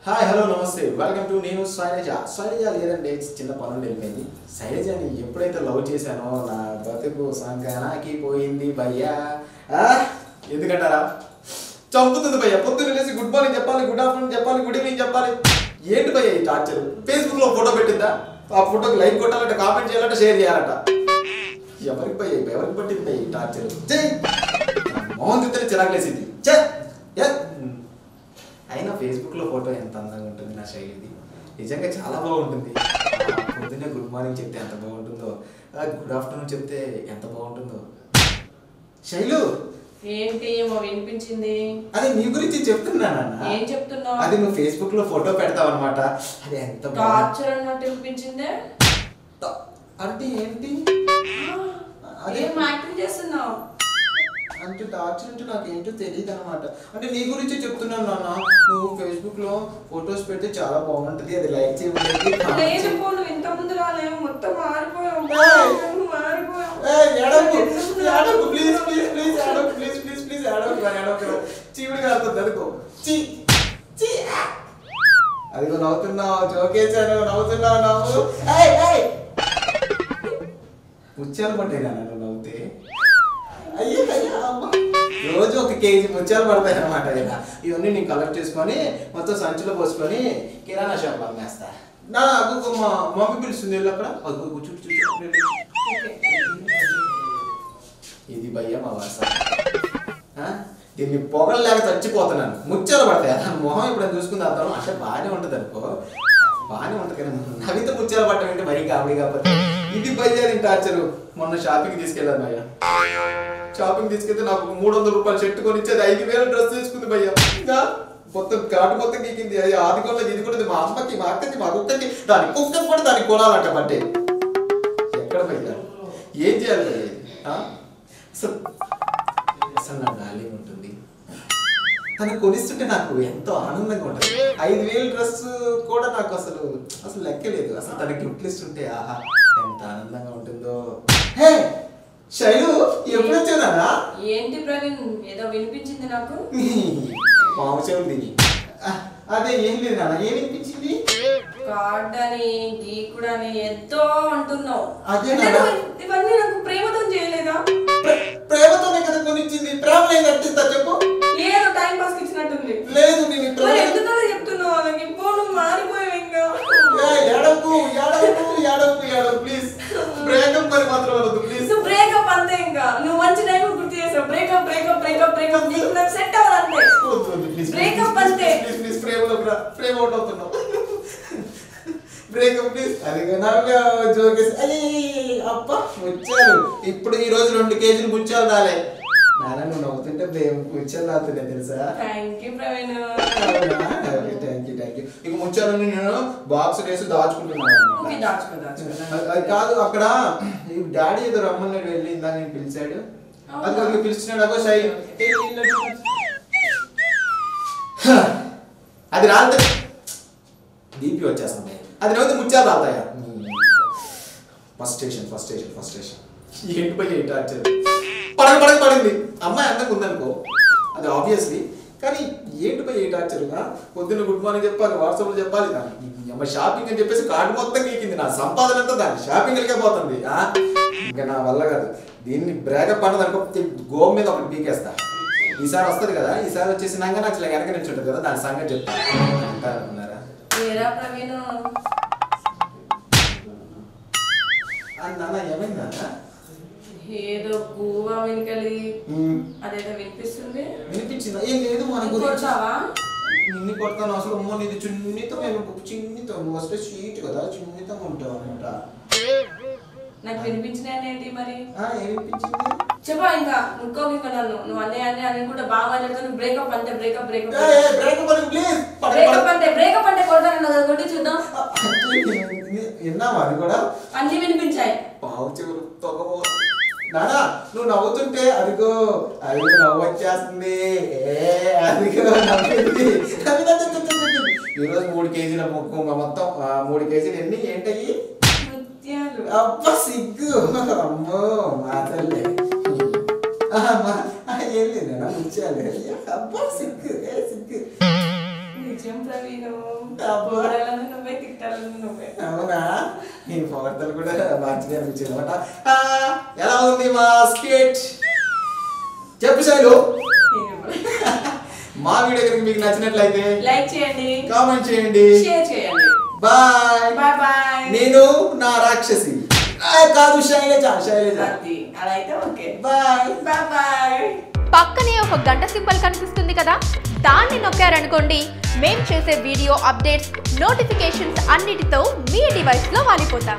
Hi hello నమస్తే welcome to నేను శైలజ లేదండి చిన్న పనులు వెళ్ళిపోయింది. శైలజని ఎప్పుడైతే లవ్ చేశానో నా బతుకు సంకనాకి పోయింది భయ్యా. ఎందుకంటారా, చంపుతుంది భయ్యా. పొద్దున్న లేసి గుడ్ మార్నింగ్ చెప్పాలి, గుడ్ ఆఫ్టర్నూన్ చెప్పాలి, గుడ్ ఈవినింగ్ చెప్పాలి. ఏంటి భయ్యా ఈ టార్చర్? ఫేస్బుక్లో ఫోటో పెట్టిందా, ఆ ఫోటోకి లైక్ కొట్టాలంటే, కామెంట్ చేయాలంటే, షేర్ చేయాలంట. ఎవరికి భయ్యా, ఎవరికి పట్టింది భయ్యా ఈ టార్చర్? మోహన్ తిత్తని చిరాకులేసింది. అయినా ఫేస్బుక్లో ఫోటో ఎంత అందంగా ఉంటుంది నా శైలిది, నిజంగా చాలా బాగుంటుంది. పొద్దున్నే గుడ్ మార్నింగ్ చెప్తే ఎంత బాగుంటుందో, గుడ్ ఆఫ్టర్నూన్ చెప్తే ఎంత బాగుంటుందో. శైలు ఏంటి ఏమో వినిపించింది? అది నీ గురించి చెప్తున్నానన్న. ఏం చెప్తున్నావు? అది నువ్వు ఫేస్బుక్ లో ఫోటో పెడతావు అనమాట. అది ఎంత టార్చర్ అన్నట్టు వినిపించిందే. అంటే ఏంటి? ఏం యాక్టింగ్ చేస్తున్నావు? అంటే టార్చర్ అంటే నాకు ఏంటో తెలియదు అనమాట. అంటే నీ గురించి చెప్తున్నాను నాన్న. నువ్వు ఫేస్బుక్ లో ఫొటోస్ పెడితే చాలా బాగుంటది, అది లైక్ చేయండి. ఇంత ముందు రాలేము, మొత్తం మారిపోయావు. చీవుడు కాదు అనుకో. అదిగో నవ్వుతున్నావు, జోకేశాను, నవ్వుతున్నావు. నవ్వు ముత్యాలు పడ్డాయి నన్ను నవ్వుతే. రోజు 1 కేజీ ముత్యాలు పడతాయి అనమాట. ఇవన్నీ నేను కలెక్ట్ చేసుకొని మొత్తం సంచిలో పోసుకొని కిరాణా షాప్ అమ్మేస్తా. నాకు మా మమ్మీ పిలుస్తుంది అక్కడ. ఇది భయ్య మా వాస. దీన్ని పొగలేక చచ్చిపోతున్నాను. ముత్యాలు పడతాయి. మొహం ఇప్పుడు చూసుకుంది అర్థం. అంటే బాగానే ఉంటుంది అనుకో, బాగానే ఉంటుంది కానీ నవ్వితే ముత్యాలు పట్టడం అంటే మరీ కామెడీ కాకపోతే. ఇది భయ్య నేను టార్చరు. మొన్న షాపింగ్ తీసుకెళ్ళాను భయ్య. షాపింగ్ తీసుకెళ్తే నాకు 300 రూపాయలు షర్ట్ కొని ఇచ్చేది 5000 డ్రెస్ తీసుకుంది భయ్య. ఇంకా మొత్తం కాటు మొత్తం గీకింది. అది ఆది కొన్నది, ఇది కొన్నది, మా అమ్మకి, మా అక్కకి, మా కుక్కకి, దాని కుక్కకి కూడా దానికి కొనాలంట బట్టే. ఎక్కడ భయ్య ఏం చేయాలి భయ్య? అసలు నా డార్లింగ్ ఉంటుంది, తను కొనిస్తుంటే నాకు ఎంతో ఆనందంగా ఉంటుంది. 5000 డ్రెస్ కూడా నాకు అసలు లెక్కలేదు. అసలు తన గిఫ్ట్లు ఇస్తుంటే ఆహా ఎంత ఆనందంగా ఉంటుందో. హే శైలు, ఎప్పుడు వచ్చానా? ఏంటి ప్రవీణ్, ఏదో వినిపించింది నాకు. మామ చెవులు తిని. అదే ఏం లేదు నాన్న. ఏం వినిపించింది? కాడని గీకుడని ఎంతో అంటున్నావు. అదే ఇవన్నీ నాకు ప్రేమతో చేయలేదా? ప్రేమతోనే కదా కొనిచ్చింది. ప్రేమ లేదు అంటిస్తా చెప్పు. ఏదో టైం పాస్ ఇచ్చినట్టుంది. లేదు నేను ఎందుకలా చెప్తున్నావు? నాకు ఇప్పుడు మారిపోయావు. ఇంకా ఏడవకు ప్లీజ్. బ్రేకప్ మరి మాత్రం అనొద్దు ప్లీజ్. బ్రేకప్ అంతే. ఇంకా నువ్వు మంచి టైం గుర్తు చేసావు. బ్రేకప్ నీకు నాకు సెట్ అవ్వాలంటే బ్రేకప్ అంతే. ప్లీజ్ ప్రేమ అవుట్ అవుతున్నావు. Breakup please. అది జోకేసి అది అప్ప ముచ్చారు. ఇప్పుడు ఈ రోజు 2 కేజీలు ముచ్చాలు రాలే నాన్న. నువ్వు నవ్వుతుంటే ముచ్చాలు రాతున్నాయి తెలుసా? Thank you Praveen. Thank you. ఇక ముచ్చాలని నేను బాక్స్ వేసి దాచుకుంటున్నాను. అది కాదు, అక్కడ డాడీ ఏదో రమ్మన్నాడు, వెళ్ళి ఇందా నేను పిలిచాడు. అది పిలుస్తున్నాడు. అగో సై అది రాలే, బీపీ వచ్చేస్తుంది. అది నవ్వుతే ముత్యాలు రాతాయా? First station. ఏంటి పోయి టార్చర్? పడింది. అమ్మాయి అందంగా ఉందనుకో, అది ఆబ్వియస్లీ. కానీ ఏంటి పోయి టార్చర్గా? పొద్దున్న గుడ్ మార్నింగ్ చెప్పాలి, వాట్సాప్లో చెప్పాలి. అమ్మాయి షాపింగ్ అని చెప్పేసి కార్డు మొత్తం గీకింది. నా సంపాదన అంతా దాన్ని షాపింగ్లకే పోతుంది. ఇంకా నా వల్ల కాదు. దీన్ని బ్రేకప్ అన్నది అనుకో, గోం మీద ఒకటి పీకేస్తా. ఈసారి వస్తుంది కదా, ఈసారి వచ్చేసి నాకు వెనక నుంచి ఉంటుంది కదా, దాని సంగతి చెప్తాను. అంటారన్నారా నాన్న? ఏమైందా? ఏదో గువ్వా వెనకలి అదేదో వినిపించిందా? ఏం లేదు, మన గురించి నిన్ను కొడతాను. అసలు అమ్మో నీది చిన్నితో నువ్వు వస్తే స్వీట్ కదా, చిన్నితో ఉంటావు అనమాట. నాకు వినిపించినాయి ఏంటి మరి? ఏం వినిపించింది చెప్పా. ఇంకా ఇంకొక నువ్వు అన్నీ కూడా బాగా మాట్లాడుతాను. బ్రేకప్ అంటే కొడతాను చూద్దాం. విన్నావా? అది కూడా అన్ని వినిపించాయి. పావు చెవులు తొగబో నానా. నువ్వు నవ్వుతుంటే అదిగో నవ్వు వచ్చేస్తుంది. అదిగో నవ్వుతుంది. ఈరోజు 3 కేజీల ముక్కు మొత్తం 3 కేజీలు. ఎన్ని ఏంటయ్యి? అబ్బా సిగ్గు. అమ్మో మాటలే. ఏం లేదు ముత్యాలు. అబ్బా సిగ్గు. నిజం ప్రవీణు. అబ్బా. పొగడాలని నువ్వే, తిట్టాలని నువ్వే. అవునా ఈ పొగడ్తలు కూడా మంచిగా అనిపించింది అనమాట. ఎలా ఉంది మా స్కెచ్? చెప్పు శైలు. మా వీడియో కనుక మీకు నచ్చినట్లయితే లైక్ చేయండి, కామెంట్ చేయండి, షేర్ చేయండి. Bye bye bye. నేను నా రాక్షసి కాదు శైలజ. అది అలా అయితే ఓకే. Bye bye bye. పక్కనే ఒక గంట సింబల్ కనిపిస్తుంది కదా, దాన్ని నొక్కారనుకోండి మేం చేసే వీడియో అప్డేట్స్, నోటిఫికేషన్స్ అన్నిటితో మీ డివైస్లో వాలిపోతాం.